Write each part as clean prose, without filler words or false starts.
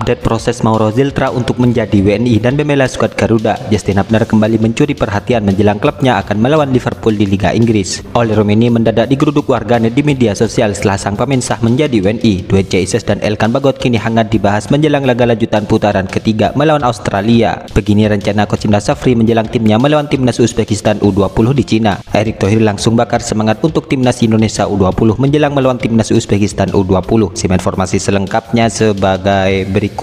Update proses Mauro Ziltra untuk menjadi WNI dan membela skuad Garuda. Justin Hubner kembali mencuri perhatian menjelang klubnya akan melawan Liverpool di Liga Inggris. Oleh Romeni mendadak digeruduk warganet di media sosial setelah sang pemain sah menjadi WNI. Duet Jesus dan Elkan Bagot kini hangat dibahas menjelang laga lanjutan putaran ketiga melawan Australia. Begini rencana coach Indra Safri menjelang timnya melawan timnas Uzbekistan U20 di Cina. Erick Thohir langsung bakar semangat untuk timnas Indonesia U20 menjelang melawan timnas Uzbekistan U20. Simak informasi selengkapnya sebagai berikut.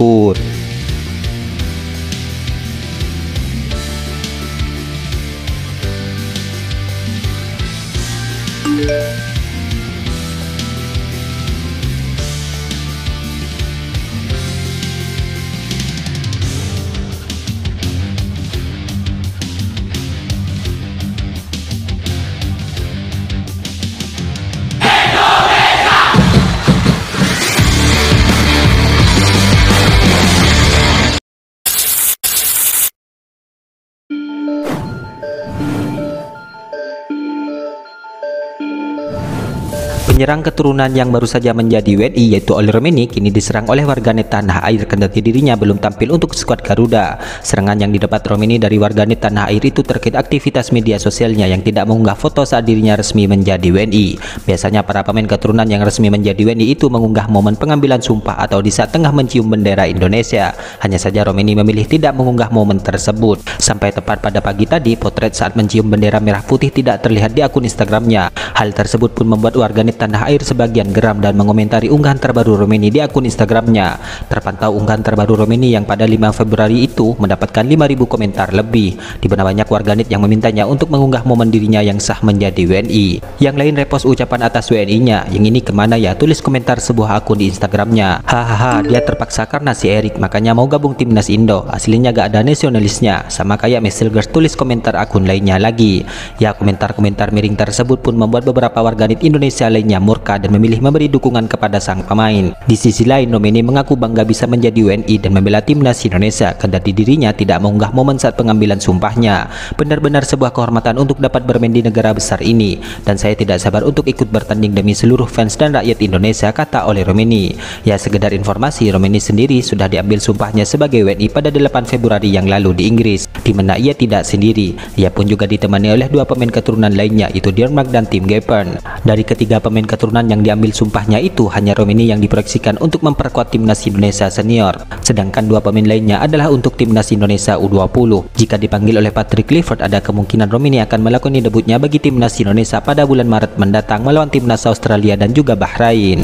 Penyerang keturunan yang baru saja menjadi WNI yaitu Oli Romeni kini diserang oleh warganet tanah air kendati dirinya belum tampil untuk skuad Garuda. Serangan yang didapat Romeni dari warganet tanah air itu terkait aktivitas media sosialnya yang tidak mengunggah foto saat dirinya resmi menjadi WNI. Biasanya para pemain keturunan yang resmi menjadi WNI itu mengunggah momen pengambilan sumpah atau di saat tengah mencium bendera Indonesia. Hanya saja Romeni memilih tidak mengunggah momen tersebut. Sampai tepat pada pagi tadi, potret saat mencium bendera merah putih tidak terlihat di akun Instagramnya. Hal tersebut pun membuat warganet tanah air sebagian geram dan mengomentari unggahan terbaru Romeni di akun Instagramnya. Terpantau unggahan terbaru Romeni yang pada 5 Februari itu mendapatkan 5.000 komentar lebih, di mana banyak warganet yang memintanya untuk mengunggah momen dirinya yang sah menjadi WNI. Yang lain repost ucapan atas WNI-nya, yang ini kemana ya, tulis komentar sebuah akun di Instagramnya. Hahaha, dia terpaksa karena si Erick, makanya mau gabung timnas Indo, aslinya gak ada nasionalisnya, sama kayak Messilgers, tulis komentar akun lainnya lagi. Ya, komentar-komentar miring tersebut pun membuat beberapa warganet Indonesia lainnya murka dan memilih memberi dukungan kepada sang pemain. Di sisi lain, Romeni mengaku bangga bisa menjadi WNI dan membela timnas Indonesia, kendati dirinya tidak mengunggah momen saat pengambilan sumpahnya. Benar-benar sebuah kehormatan untuk dapat bermain di negara besar ini, dan saya tidak sabar untuk ikut bertanding demi seluruh fans dan rakyat Indonesia, kata oleh Romeni. Ya, sekedar informasi, Romeni sendiri sudah diambil sumpahnya sebagai WNI pada 8 Februari yang lalu di Inggris, di mana ia tidak sendiri. Ia pun juga ditemani oleh dua pemain keturunan lainnya, yaitu Diarmark dan Tim Gapern. Dari ketiga pemain keturunan yang diambil sumpahnya itu, hanya Romeni yang diproyeksikan untuk memperkuat timnas Indonesia senior, sedangkan dua pemain lainnya adalah untuk timnas Indonesia U20. Jika dipanggil oleh Patrick Clifford, ada kemungkinan Romeni akan melakukan debutnya bagi timnas Indonesia pada bulan Maret mendatang melawan timnas Australia dan juga Bahrain.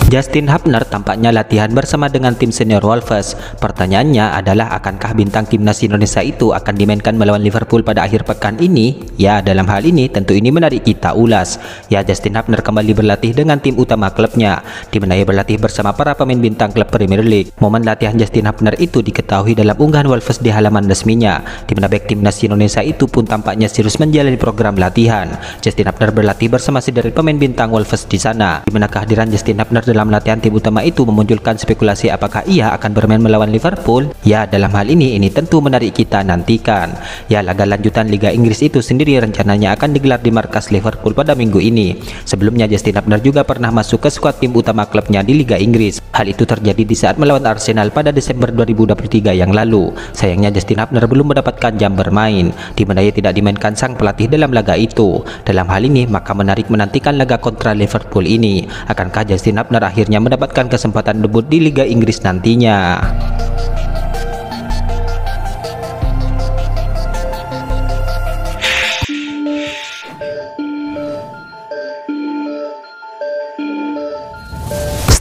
Justin Hubner tampaknya latihan bersama dengan tim senior Wolves. Pertanyaannya adalah, akankah bintang timnas Indonesia itu akan dimainkan melawan Liverpool pada akhir pekan ini? Ya, dalam hal ini tentu ini menarik kita ulas. Ya, Justin Hubner kembali berlatih dengan tim utama klubnya, di mana ia berlatih bersama para pemain bintang klub Premier League. Momen latihan Justin Hubner itu diketahui dalam unggahan Wolves di halaman resminya, di mana bek timnas Indonesia itu pun tampaknya serius menjalani program latihan. Justin Hubner berlatih bersama sederet pemain bintang Wolves di sana, di mana kehadiran Justin Hubner dalam latihan tim utama itu memunculkan spekulasi apakah ia akan bermain melawan Liverpool. Ya, dalam hal ini tentu menarik kita nantikan. Ya, laga lanjutan Liga Inggris itu sendiri rencananya akan digelar di markas Liverpool pada minggu ini. Sebelumnya Justin Hubner juga pernah masuk ke skuad tim utama klubnya di Liga Inggris. Hal itu terjadi di saat melawan Arsenal pada Desember 2023 yang lalu. Sayangnya Justin Hubner belum mendapatkan jam bermain, di mana ia tidak dimainkan sang pelatih dalam laga itu. Dalam hal ini maka menarik menantikan laga kontra Liverpool ini. Akankah Justin Hubner akhirnya mendapatkan kesempatan debut di Liga Inggris nantinya?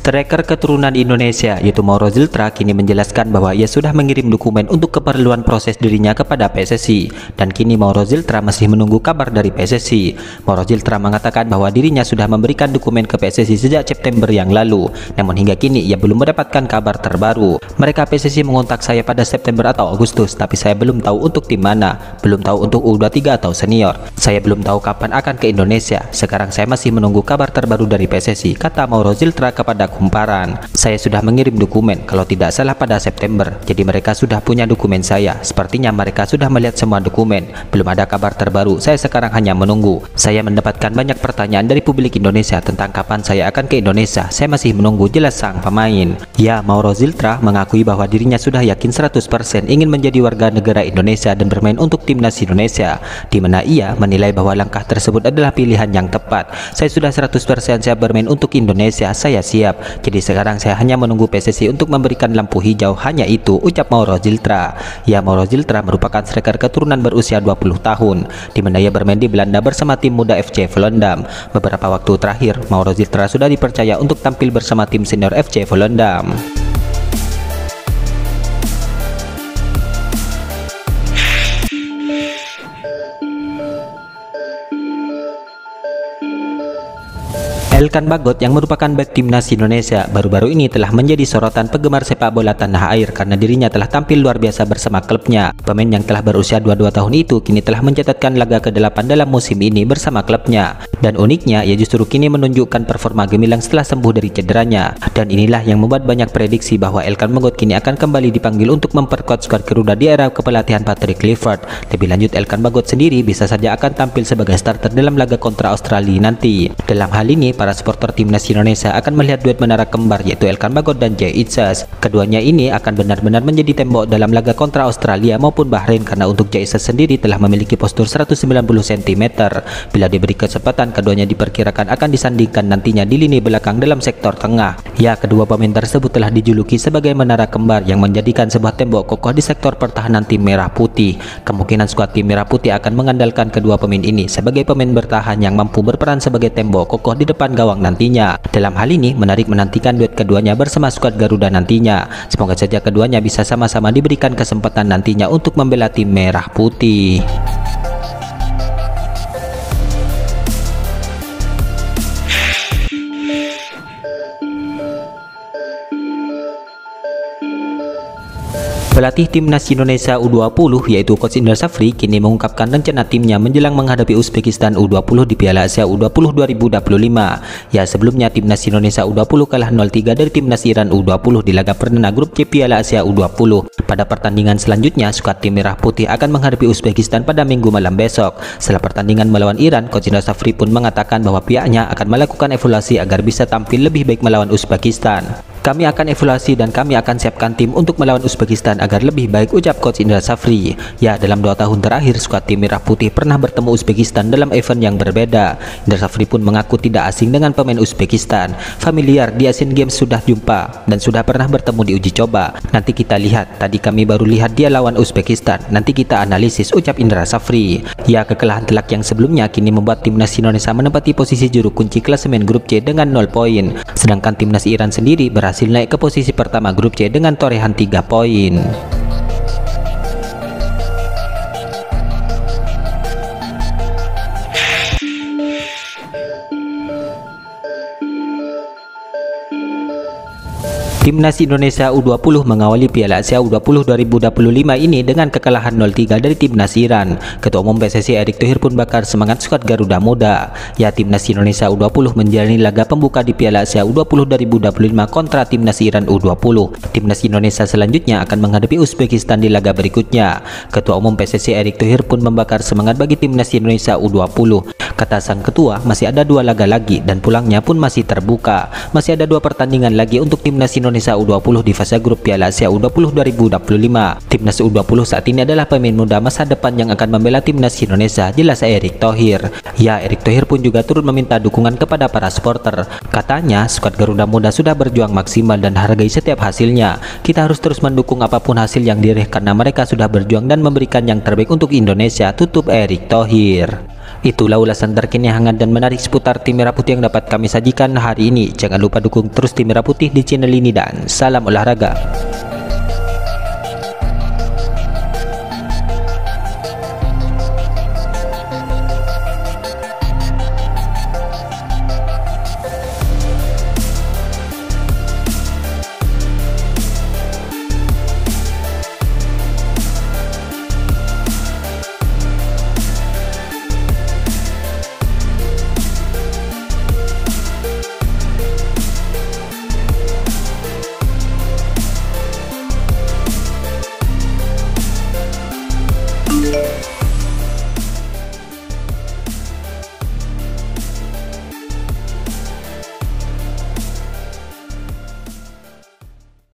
Striker keturunan Indonesia yaitu Mauro Ziltra kini menjelaskan bahwa ia sudah mengirim dokumen untuk keperluan proses dirinya kepada PSSI, dan kini Mauro Ziltra masih menunggu kabar dari PSSI. Mauro Ziltra mengatakan bahwa dirinya sudah memberikan dokumen ke PSSI sejak September yang lalu, namun hingga kini ia belum mendapatkan kabar terbaru. Mereka PSSI mengontak saya pada September atau Agustus, tapi saya belum tahu untuk tim mana, belum tahu untuk U23 atau senior. Saya belum tahu kapan akan ke Indonesia. Sekarang saya masih menunggu kabar terbaru dari PSSI, kata Mauro Ziltra kepada kumparan. Saya sudah mengirim dokumen kalau tidak salah pada September, jadi mereka sudah punya dokumen saya. Sepertinya mereka sudah melihat semua dokumen. Belum ada kabar terbaru, saya sekarang hanya menunggu. Saya mendapatkan banyak pertanyaan dari publik Indonesia tentang kapan saya akan ke Indonesia. Saya masih menunggu, jelas sang pemain. Ya, Mauro Ziltra mengakui bahwa dirinya sudah yakin 100% ingin menjadi warga negara Indonesia dan bermain untuk timnas Indonesia, di mana ia menilai bahwa langkah tersebut adalah pilihan yang tepat. Saya sudah 100% siap bermain untuk Indonesia, saya siap. Jadi sekarang saya hanya menunggu PSSI untuk memberikan lampu hijau, hanya itu, ucap Mauro Ziltra. Ya, Mauro Ziltra merupakan striker keturunan berusia 20 tahun, di mana ia bermain di Belanda bersama tim muda FC Volendam. Beberapa waktu terakhir, Mauro Ziltra sudah dipercaya untuk tampil bersama tim senior FC Volendam. Elkan Bagot yang merupakan bek timnas Indonesia baru-baru ini telah menjadi sorotan penggemar sepak bola tanah air karena dirinya telah tampil luar biasa bersama klubnya. Pemain yang telah berusia 22 tahun itu kini telah mencatatkan laga ke-8 dalam musim ini bersama klubnya. Dan uniknya, ia justru kini menunjukkan performa gemilang setelah sembuh dari cederanya. Dan inilah yang membuat banyak prediksi bahwa Elkan Bagot kini akan kembali dipanggil untuk memperkuat skuad Garuda di era kepelatihan Patrick Clifford. Lebih lanjut, Elkan Bagot sendiri bisa saja akan tampil sebagai starter dalam laga kontra Australia nanti. Dalam hal ini, para supporter timnas Indonesia akan melihat duet menara kembar yaitu Elkan Bagot dan Jay Itzas. Keduanya ini akan benar-benar menjadi tembok dalam laga kontra Australia maupun Bahrain, karena untuk Jay Itzas sendiri telah memiliki postur 190 cm. Bila diberi kesempatan, keduanya diperkirakan akan disandingkan nantinya di lini belakang dalam sektor tengah. Ya, kedua pemain tersebut telah dijuluki sebagai menara kembar yang menjadikan sebuah tembok kokoh di sektor pertahanan tim Merah Putih. Kemungkinan skuad tim Merah Putih akan mengandalkan kedua pemain ini sebagai pemain bertahan yang mampu berperan sebagai tembok kokoh di depan gawang nantinya. Dalam hal ini, menarik menantikan duet keduanya bersama skuad Garuda nantinya. Semoga saja keduanya bisa sama-sama diberikan kesempatan nantinya untuk membela tim Merah Putih. Pelatih timnas Indonesia U20 yaitu Coach Indra Safri kini mengungkapkan rencana timnya menjelang menghadapi Uzbekistan U20 di Piala Asia U20 2025. Ya, sebelumnya timnas Indonesia U20 kalah 0-3 dari timnas Iran U20 di laga perdana grup C Piala Asia U20. Pada pertandingan selanjutnya, skuad tim Merah Putih akan menghadapi Uzbekistan pada Minggu malam besok. Setelah pertandingan melawan Iran, Coach Indra Safri pun mengatakan bahwa pihaknya akan melakukan evaluasi agar bisa tampil lebih baik melawan Uzbekistan. Kami akan evaluasi dan kami akan siapkan tim untuk melawan Uzbekistan agar lebih baik, ucap Coach Indra Safri. Ya, dalam 2 tahun terakhir skuad tim Merah Putih pernah bertemu Uzbekistan dalam event yang berbeda. Indra Safri pun mengaku tidak asing dengan pemain Uzbekistan. Familiar di Asian Games sudah jumpa dan sudah pernah bertemu di uji coba. Nanti kita lihat, tadi kami baru lihat dia lawan Uzbekistan. Nanti kita analisis, ucap Indra Safri. Ya, kekalahan telak yang sebelumnya kini membuat timnas Indonesia menempati posisi juru kunci klasemen grup C dengan 0 poin. Sedangkan timnas Iran sendiri berhasil naik ke posisi pertama grup C dengan torehan 3 poin. Timnas Indonesia U20 mengawali Piala Asia U20 2025 ini dengan kekalahan 0-3 dari timnas Iran. Ketua Umum PSSI Erick Thohir pun bakar semangat skuad Garuda Muda. Ya, timnas Indonesia U20 menjalani laga pembuka di Piala Asia U20 2025 kontra timnas Iran U20. Timnas Indonesia selanjutnya akan menghadapi Uzbekistan di laga berikutnya. Ketua Umum PSSI Erick Thohir pun membakar semangat bagi timnas Indonesia U20. Kata sang ketua, masih ada 2 laga lagi dan pulangnya pun masih terbuka. Masih ada 2 pertandingan lagi untuk timnas Indonesia U20 di fase grup Piala Asia U20 2025. Timnas U20 saat ini adalah pemain muda masa depan yang akan membela timnas Indonesia, jelas Erick Thohir. Ya, Erick Thohir pun juga turut meminta dukungan kepada para supporter. Katanya, skuad Garuda Muda sudah berjuang maksimal dan hargai setiap hasilnya. Kita harus terus mendukung apapun hasil yang diraih karena mereka sudah berjuang dan memberikan yang terbaik untuk Indonesia, tutup Erick Thohir. Itulah ulasan terkini hangat dan menarik seputar tim Merah Putih yang dapat kami sajikan hari ini. Jangan lupa dukung terus tim Merah Putih di channel ini dan salam olahraga.